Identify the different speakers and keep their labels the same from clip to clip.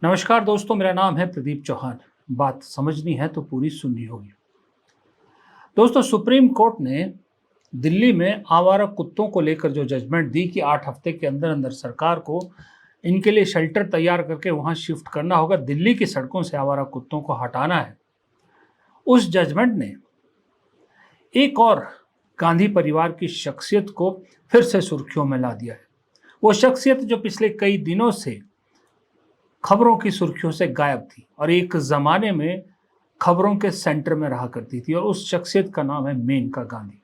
Speaker 1: नमस्कार दोस्तों, मेरा नाम है प्रदीप चौहान। बात समझनी है तो पूरी सुननी होगी। दोस्तों, सुप्रीम कोर्ट ने दिल्ली में आवारा कुत्तों को लेकर जो जजमेंट दी कि 8 हफ्ते के अंदर अंदर सरकार को इनके लिए शेल्टर तैयार करके वहां शिफ्ट करना होगा, दिल्ली की सड़कों से आवारा कुत्तों को हटाना है। उस जजमेंट ने एक और गांधी परिवार की शख्सियत को फिर से सुर्खियों में ला दिया है। वो शख्सियत जो पिछले कई दिनों से खबरों की सुर्खियों से गायब थी और एक जमाने में खबरों के सेंटर में रहा करती थी, और उस शख्सियत का नाम है मेनका गांधी।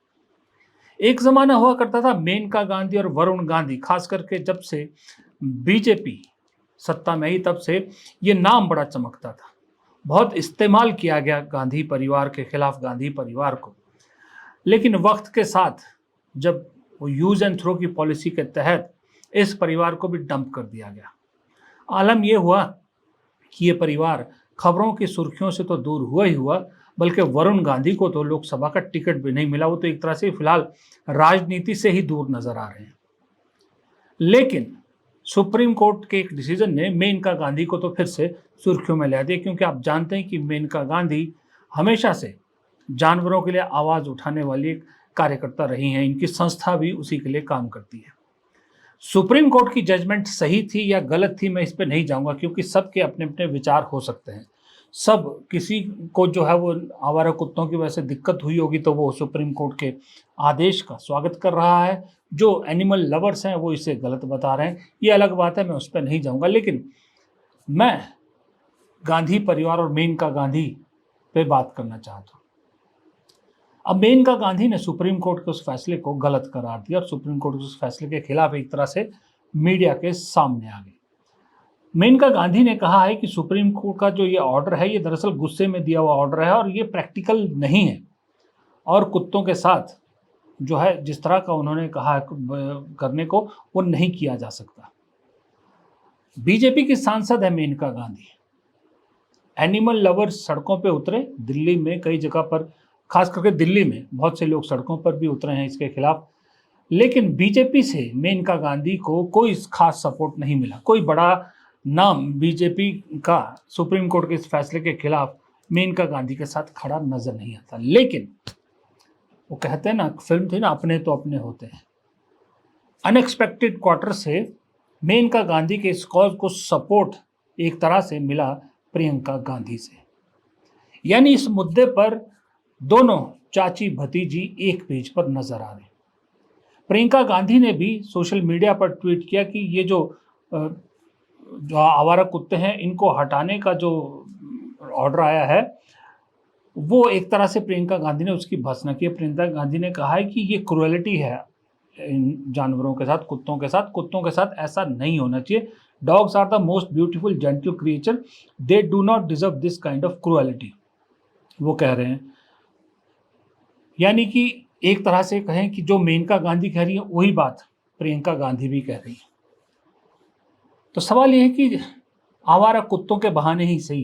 Speaker 1: एक जमाना हुआ करता था मेनका गांधी और वरुण गांधी, खास करके जब से बीजेपी सत्ता में आई तब से ये नाम बड़ा चमकता था। बहुत इस्तेमाल किया गया गांधी परिवार के खिलाफ गांधी परिवार को, लेकिन वक्त के साथ जब वो यूज एंड थ्रो की पॉलिसी के तहत इस परिवार को भी डंप कर दिया गया। आलम यह हुआ कि ये परिवार खबरों की सुर्खियों से तो दूर हुआ ही हुआ, बल्कि वरुण गांधी को तो लोकसभा का टिकट भी नहीं मिला। वो तो एक तरह से फिलहाल राजनीति से ही दूर नजर आ रहे हैं। लेकिन सुप्रीम कोर्ट के एक डिसीजन ने मेनका गांधी को तो फिर से सुर्खियों में ला दिया, क्योंकि आप जानते हैं कि मेनका गांधी हमेशा से जानवरों के लिए आवाज उठाने वाली एक कार्यकर्ता रही हैं। इनकी संस्था भी उसी के लिए काम करती है। सुप्रीम कोर्ट की जजमेंट सही थी या गलत थी, मैं इस पर नहीं जाऊंगा, क्योंकि सबके अपने अपने विचार हो सकते हैं। सब किसी को जो है वो आवारा कुत्तों की वजह से दिक्कत हुई होगी तो वो सुप्रीम कोर्ट के आदेश का स्वागत कर रहा है। जो एनिमल लवर्स हैं वो इसे गलत बता रहे हैं, ये अलग बात है, मैं उस पर नहीं जाऊंगा। लेकिन मैं गांधी परिवार और मेनका गांधी पे बात करना चाहता हूँ। अब मेनका गांधी ने सुप्रीम कोर्ट के उस फैसले को गलत करार दिया और सुप्रीम कोर्ट के उस फैसले के खिलाफ एक तरह से मीडिया के सामने आ गई। मेनका गांधी ने कहा है कि सुप्रीम कोर्ट का जो ये ऑर्डर है ये दरअसल गुस्से में दिया हुआ ऑर्डर है और ये प्रैक्टिकल नहीं है, और कुत्तों के साथ जो है जिस तरह का उन्होंने कहा है करने को वो नहीं किया जा सकता। बीजेपी की सांसद है मेनका गांधी। एनिमल लवर्स सड़कों पे उतरे दिल्ली में, कई जगह पर, खास करके दिल्ली में बहुत से लोग सड़कों पर भी उतरे हैं इसके खिलाफ। लेकिन बीजेपी से मेनका गांधी को कोई खास सपोर्ट नहीं मिला। कोई बड़ा नाम बीजेपी का सुप्रीम कोर्ट के इस फैसले के खिलाफ मेनका गांधी के साथ खड़ा नजर नहीं आता। लेकिन वो कहते हैं ना, फिल्म थी ना, अपने तो अपने होते हैं। अनएक्सपेक्टेड क्वार्टर से मेनका गांधी के इस कॉज को सपोर्ट एक तरह से मिला प्रियंका गांधी से। यानी इस मुद्दे पर दोनों चाची भतीजी एक पेज पर नजर आ रहे। प्रियंका गांधी ने भी सोशल मीडिया पर ट्वीट किया कि ये जो आवारा कुत्ते हैं इनको हटाने का जो ऑर्डर आया है वो एक तरह से प्रियंका गांधी ने उसकी भर्त्सना की। प्रियंका गांधी ने कहा है कि ये क्रूएलिटी है इन जानवरों के साथ, कुत्तों के साथ ऐसा नहीं होना चाहिए। Dogs are the most beautiful gentle creature, they do not deserve this kind of cruelty, वो कह रहे हैं। यानी कि एक तरह से कहें कि जो मेनका गांधी कह रही है वही बात प्रियंका गांधी भी कह रही है। तो सवाल यह है कि आवारा कुत्तों के बहाने ही सही,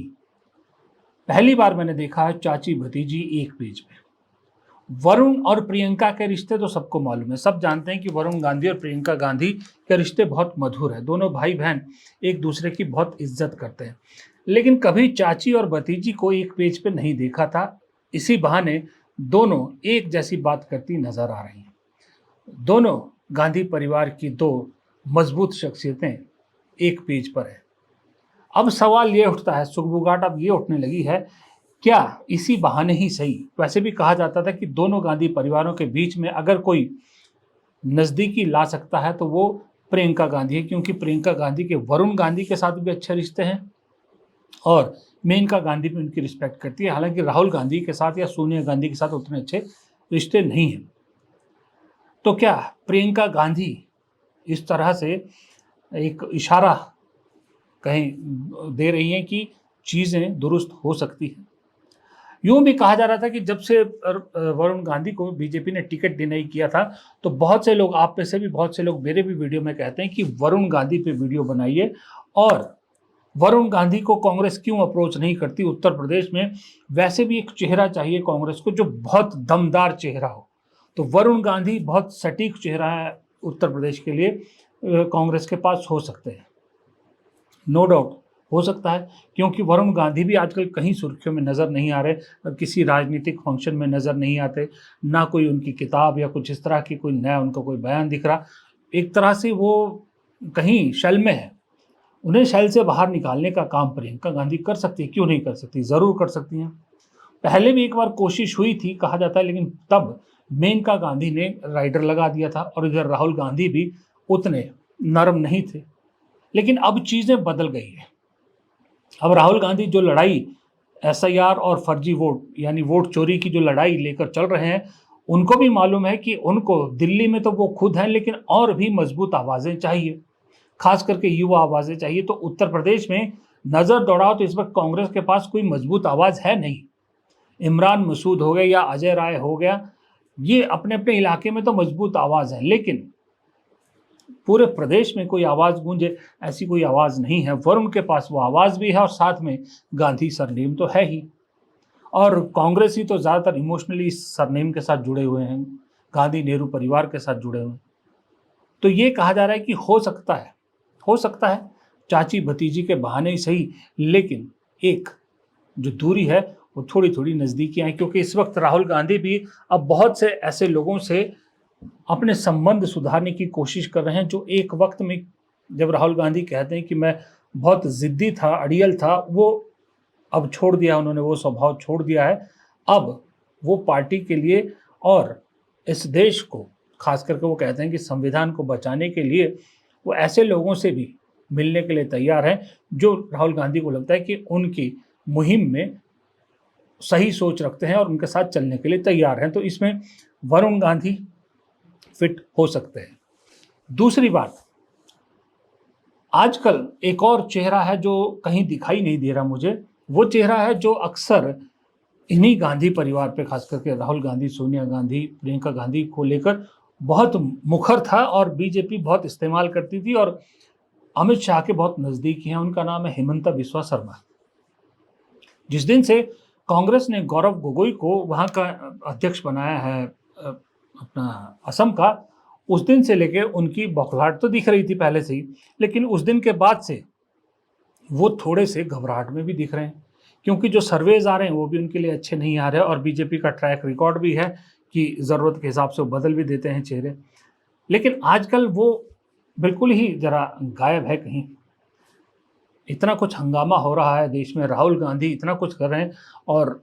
Speaker 1: पहली बार मैंने देखा है चाची भतीजी एक पेज पे। वरुण और प्रियंका के रिश्ते तो सबको मालूम है, सब जानते हैं कि वरुण गांधी और प्रियंका गांधी के रिश्ते बहुत मधुर है। दोनों भाई बहन एक दूसरे की बहुत इज्जत करते हैं। लेकिन कभी चाची और भतीजी को एक पेज पे नहीं देखा था। इसी बहाने दोनों एक जैसी बात करती नजर आ रही हैं। दोनों गांधी परिवार की दो मजबूत शख्सियतें एक पेज पर है। अब सवाल ये उठता है, सुगबुगाहट अब ये उठने लगी है, क्या इसी बहाने ही सही, वैसे भी कहा जाता था कि दोनों गांधी परिवारों के बीच में अगर कोई नजदीकी ला सकता है तो वो प्रियंका गांधी है, क्योंकि प्रियंका गांधी के वरुण गांधी के साथ भी अच्छे रिश्ते हैं और मेनका गांधी भी उनकी रिस्पेक्ट करती है। हालांकि राहुल गांधी के साथ या सोनिया गांधी के साथ उतने अच्छे रिश्ते नहीं हैं। तो क्या प्रियंका गांधी इस तरह से एक इशारा कहीं दे रही हैं कि चीज़ें दुरुस्त हो सकती हैं? यूं भी कहा जा रहा था कि जब से वरुण गांधी को बीजेपी ने टिकट डिनाई किया था तो बहुत से लोग, आप में से भी बहुत से लोग, मेरे भी वीडियो में कहते हैं कि वरुण गांधी पे वीडियो बनाइए और वरुण गांधी को कांग्रेस क्यों अप्रोच नहीं करती उत्तर प्रदेश में। वैसे भी एक चेहरा चाहिए कांग्रेस को जो बहुत दमदार चेहरा हो, तो वरुण गांधी बहुत सटीक चेहरा है उत्तर प्रदेश के लिए, कांग्रेस के पास हो सकते हैं। नो डाउट हो सकता है, क्योंकि वरुण गांधी भी आजकल कहीं सुर्खियों में नज़र नहीं आ रहे, किसी राजनीतिक फंक्शन में नज़र नहीं आते, ना कोई उनकी किताब या कुछ इस तरह की कोई नया उनका कोई बयान दिख रहा। एक तरह से वो कहीं शैल में है। उन्हें शैल से बाहर निकालने का काम प्रियंका गांधी कर सकती है, क्यों नहीं कर सकती? ज़रूर कर सकती हैं। पहले भी एक बार कोशिश हुई थी कहा जाता है, लेकिन तब मेनका गांधी ने राइडर लगा दिया था और इधर राहुल गांधी भी उतने नरम नहीं थे। लेकिन अब चीज़ें बदल गई हैं। अब राहुल गांधी जो लड़ाई एसआईआर और फर्जी वोट यानी वोट चोरी की जो लड़ाई लेकर चल रहे हैं, उनको भी मालूम है कि उनको दिल्ली में तो वो खुद हैं, लेकिन और भी मजबूत आवाज़ें चाहिए, खास करके युवा आवाज़ें चाहिए। तो उत्तर प्रदेश में नज़र दौड़ाओ तो इस वक्त कांग्रेस के पास कोई मजबूत आवाज़ है नहीं। इमरान मसूद हो गए या अजय राय हो गया, ये अपने अपने इलाके में तो मजबूत आवाज़ है, लेकिन पूरे प्रदेश में कोई आवाज़ गूंजे ऐसी कोई आवाज़ नहीं है। वरुण के पास वो आवाज़ भी है और साथ में गांधी सरनेम तो है ही, और कांग्रेस ही तो ज़्यादातर इमोशनली इस सरनेम के साथ जुड़े हुए हैं, गांधी नेहरू परिवार के साथ जुड़े हुए हैं। तो ये कहा जा रहा है कि हो सकता है चाची भतीजी के बहाने ही सही, लेकिन एक जो दूरी है वो थोड़ी थोड़ी नज़दीकी आई, क्योंकि इस वक्त राहुल गांधी भी अब बहुत से ऐसे लोगों से अपने संबंध सुधारने की कोशिश कर रहे हैं जो एक वक्त में, जब राहुल गांधी कहते हैं कि मैं बहुत ज़िद्दी था, अड़ियल था, वो अब छोड़ दिया, उन्होंने वो स्वभाव छोड़ दिया है। अब वो पार्टी के लिए और इस देश को, खास करके वो कहते हैं कि संविधान को बचाने के लिए वो ऐसे लोगों से भी मिलने के लिए तैयार हैं जो राहुल गांधी को लगता है कि उनकी मुहिम में सही सोच रखते हैं और उनके साथ चलने के लिए तैयार हैं। तो इसमें वरुण गांधी फिट हो सकते हैं। दूसरी बात, आजकल एक और चेहरा है जो कहीं दिखाई नहीं दे रहा मुझे, वो चेहरा है जो अक्सर इन्हीं गांधी परिवार पे, खास करके राहुल गांधी, सोनिया गांधी, प्रियंका गांधी को लेकर बहुत मुखर था और बीजेपी बहुत इस्तेमाल करती थी और अमित शाह के बहुत नज़दीकी हैं। उनका नाम है हिमंता बिस्वा शर्मा। जिस दिन से कांग्रेस ने गौरव गोगोई को वहाँ का अध्यक्ष बनाया है अपना असम का, उस दिन से लेके उनकी बौखलाहट तो दिख रही थी पहले से ही, लेकिन उस दिन के बाद से वो थोड़े से घबराहट में भी दिख रहे हैं, क्योंकि जो सर्वेज आ रहे हैं वो भी उनके लिए अच्छे नहीं आ रहे और बीजेपी का ट्रैक रिकॉर्ड भी है कि ज़रूरत के हिसाब से वो बदल भी देते हैं चेहरे। लेकिन आजकल वो बिल्कुल ही ज़रा गायब है कहीं। इतना कुछ हंगामा हो रहा है देश में, राहुल गांधी इतना कुछ कर रहे हैं और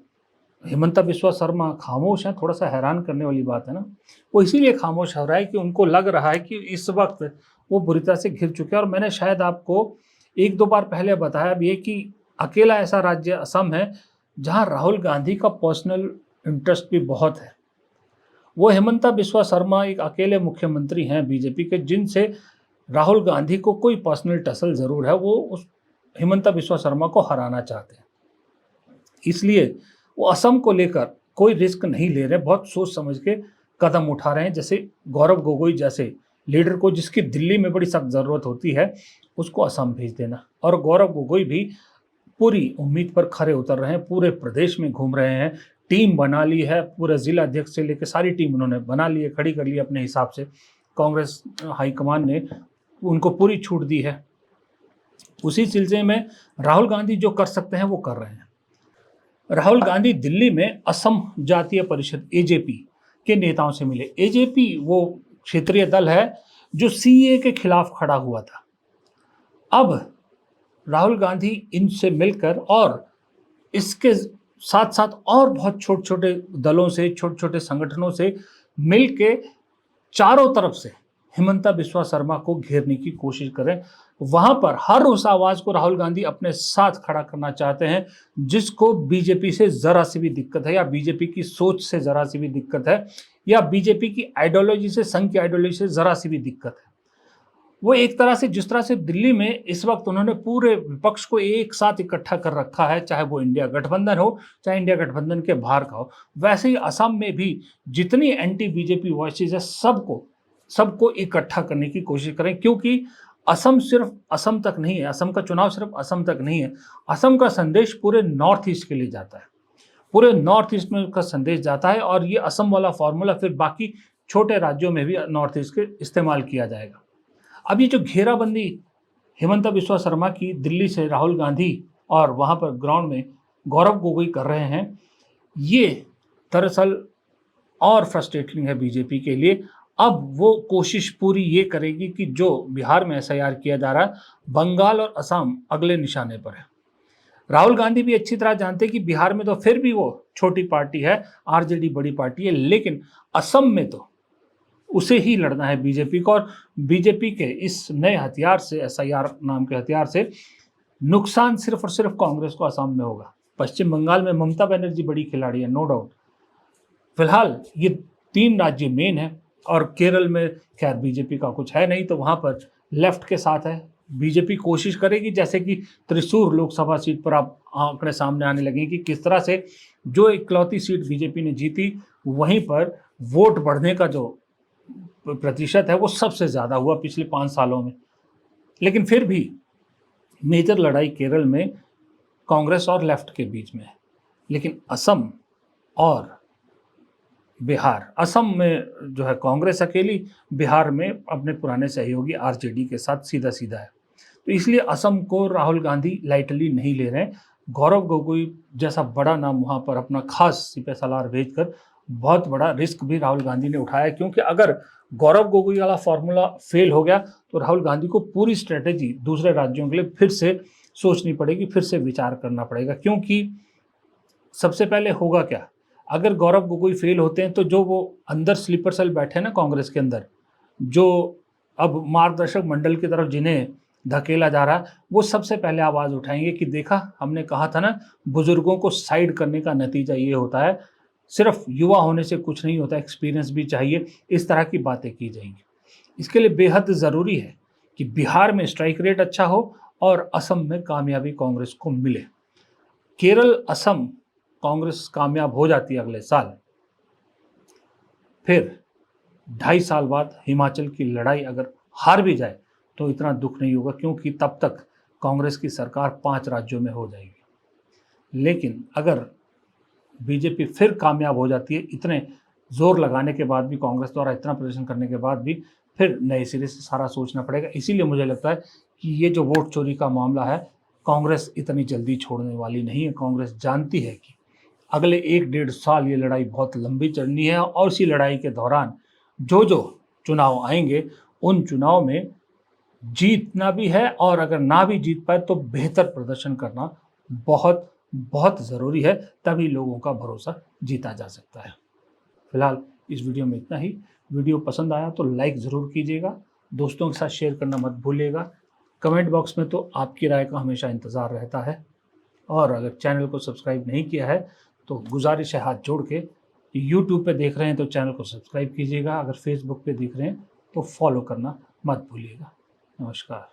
Speaker 1: हिमंता बिस्वा शर्मा खामोश हैं। थोड़ा सा हैरान करने वाली बात है ना। वो इसीलिए खामोश हो रहा है कि उनको लग रहा है कि इस वक्त वो बुरी तरह से घिर चुके हैं। और मैंने शायद आपको एक दो बार पहले बताया भी है कि अकेला ऐसा राज्य असम है जहां राहुल गांधी का पर्सनल इंटरेस्ट भी बहुत है। वो हिमंता बिस्वा शर्मा एक अकेले मुख्यमंत्री हैं बीजेपी के जिनसे राहुल गांधी को कोई पर्सनल टसल ज़रूर है। वो उस हिमंता बिस्वा शर्मा को हराना चाहते हैं, इसलिए वो असम को लेकर कोई रिस्क नहीं ले रहे, बहुत सोच समझ के कदम उठा रहे हैं। जैसे गौरव गोगोई जैसे लीडर को, जिसकी दिल्ली में बड़ी सख्त ज़रूरत होती है, उसको असम भेज देना। और गौरव गोगोई भी पूरी उम्मीद पर खरे उतर रहे हैं, पूरे प्रदेश में घूम रहे हैं, टीम बना ली है, पूरे जिला अध्यक्ष से लेकर सारी टीम उन्होंने बना ली है, खड़ी कर ली है अपने हिसाब से। कांग्रेस हाईकमान ने उनको पूरी छूट दी है। उसी सिलसिले में राहुल गांधी जो कर सकते हैं वो कर रहे हैं। राहुल गांधी दिल्ली में असम जातीय परिषद एजेपी के नेताओं से मिले। एजेपी वो क्षेत्रीय दल है जो सीए के खिलाफ खड़ा हुआ था। अब राहुल गांधी इनसे मिलकर और इसके साथ साथ और बहुत छोटे छोटे दलों से, छोटे छोटे संगठनों से मिलके चारों तरफ से हिमंता बिस्वा शर्मा को घेरने की कोशिश करें। वहां पर हर उस आवाज को राहुल गांधी अपने साथ खड़ा करना चाहते हैं जिसको बीजेपी से जरा सी भी दिक्कत है, या बीजेपी की सोच से जरा सी भी दिक्कत है, या बीजेपी की आइडियोलॉजी से, संघ की आइडियोलॉजी से जरा सी भी दिक्कत है। वो एक तरह से, जिस तरह से दिल्ली में इस वक्त उन्होंने पूरे विपक्ष को एक साथ इकट्ठा कर रखा है, चाहे वो इंडिया गठबंधन हो, चाहे इंडिया गठबंधन के बाहर का हो, वैसे ही असम में भी जितनी एंटी बीजेपी वॉइसेज है सबको इकट्ठा करने की कोशिश करें। क्योंकि असम सिर्फ असम तक नहीं है, असम का चुनाव सिर्फ असम तक नहीं है, असम का संदेश पूरे नॉर्थ ईस्ट के लिए जाता है, पूरे नॉर्थ ईस्ट में उसका संदेश जाता है। और ये असम वाला फॉर्मूला फिर बाकी छोटे राज्यों में भी नॉर्थ ईस्ट के इस्तेमाल किया जाएगा। अब ये जो घेराबंदी हिमंता बिस्वा शर्मा की दिल्ली से राहुल गांधी और वहाँ पर ग्राउंड में गौरव गोगोई कर रहे हैं, ये दरअसल और फ्रस्ट्रेटिंग है बीजेपी के लिए। अब वो कोशिश पूरी ये करेगी कि जो बिहार में एसआईआर किया जा रहा है, बंगाल और असम अगले निशाने पर है। राहुल गांधी भी अच्छी तरह जानते हैं कि बिहार में तो फिर भी वो छोटी पार्टी है, आरजेडी बड़ी पार्टी है, लेकिन असम में तो उसे ही लड़ना है बीजेपी को। और बीजेपी के इस नए हथियार से, एसआईआर नाम के हथियार से, नुकसान सिर्फ और सिर्फ कांग्रेस को असम में होगा। पश्चिम बंगाल में ममता बनर्जी बड़ी खिलाड़ी है, नो डाउट। फिलहाल ये 3 राज्य मेन है और केरल में खैर बीजेपी का कुछ है नहीं, तो वहाँ पर लेफ्ट के साथ है। बीजेपी कोशिश करेगी, जैसे कि त्रिशूर लोकसभा सीट पर आप आंकड़े सामने आने लगे कि किस तरह से जो इकलौती सीट बीजेपी ने जीती, वहीं पर वोट बढ़ने का जो प्रतिशत है वो सबसे ज़्यादा हुआ पिछले 5 सालों में। लेकिन फिर भी मेजर लड़ाई केरल में कांग्रेस और लेफ्ट के बीच में है। लेकिन असम और बिहार, असम में जो है कांग्रेस अकेली, बिहार में अपने पुराने सहयोगी आरजेडी के साथ सीधा सीधा है। तो इसलिए असम को राहुल गांधी लाइटली नहीं ले रहे हैं। गौरव गोगोई जैसा बड़ा नाम वहाँ पर अपना खास सिपह सलार भेजकर बहुत बड़ा रिस्क भी राहुल गांधी ने उठाया, क्योंकि अगर गौरव गोगोई वाला फॉर्मूला फेल हो गया तो राहुल गांधी को पूरी स्ट्रेटेजी दूसरे राज्यों के लिए फिर से सोचनी पड़ेगी, फिर से विचार करना पड़ेगा। क्योंकि सबसे पहले होगा क्या, अगर गौरव गोगोई फेल होते हैं तो जो वो अंदर स्लीपर सेल बैठे हैं ना कांग्रेस के अंदर, जो अब मार्गदर्शक मंडल की तरफ जिन्हें धकेला जा रहा है, वो सबसे पहले आवाज़ उठाएंगे कि देखा, हमने कहा था ना, बुजुर्गों को साइड करने का नतीजा ये होता है, सिर्फ युवा होने से कुछ नहीं होता, एक्सपीरियंस भी चाहिए। इस तरह की बातें की जाएंगी। इसके लिए बेहद ज़रूरी है कि बिहार में स्ट्राइक रेट अच्छा हो और असम में कामयाबी कांग्रेस को मिले। केरल, असम कांग्रेस कामयाब हो जाती है अगले साल, फिर 2.5 साल बाद हिमाचल की लड़ाई अगर हार भी जाए तो इतना दुख नहीं होगा, क्योंकि तब तक कांग्रेस की सरकार 5 राज्यों में हो जाएगी। लेकिन अगर बीजेपी फिर कामयाब हो जाती है, इतने जोर लगाने के बाद भी, कांग्रेस द्वारा इतना प्रदर्शन करने के बाद भी, फिर नए सिरे से सारा सोचना पड़ेगा। इसीलिए मुझे लगता है कि ये जो वोट चोरी का मामला है, कांग्रेस इतनी जल्दी छोड़ने वाली नहीं है। कांग्रेस जानती है कि अगले 1-1.5 साल ये लड़ाई बहुत लंबी चलनी है और इसी लड़ाई के दौरान जो जो चुनाव आएंगे, उन चुनाव में जीतना भी है, और अगर ना भी जीत पाए तो बेहतर प्रदर्शन करना बहुत बहुत ज़रूरी है, तभी लोगों का भरोसा जीता जा सकता है। फिलहाल इस वीडियो में इतना ही। वीडियो पसंद आया तो लाइक ज़रूर कीजिएगा, दोस्तों के साथ शेयर करना मत भूलिएगा। कमेंट बॉक्स में तो आपकी राय का हमेशा इंतज़ार रहता है, और अगर चैनल को सब्सक्राइब नहीं किया है तो गुजारिश है हाथ जोड़ के, यूट्यूब पे देख रहे हैं तो चैनल को सब्सक्राइब कीजिएगा, अगर फेसबुक पे देख रहे हैं तो फॉलो करना मत भूलिएगा। नमस्कार।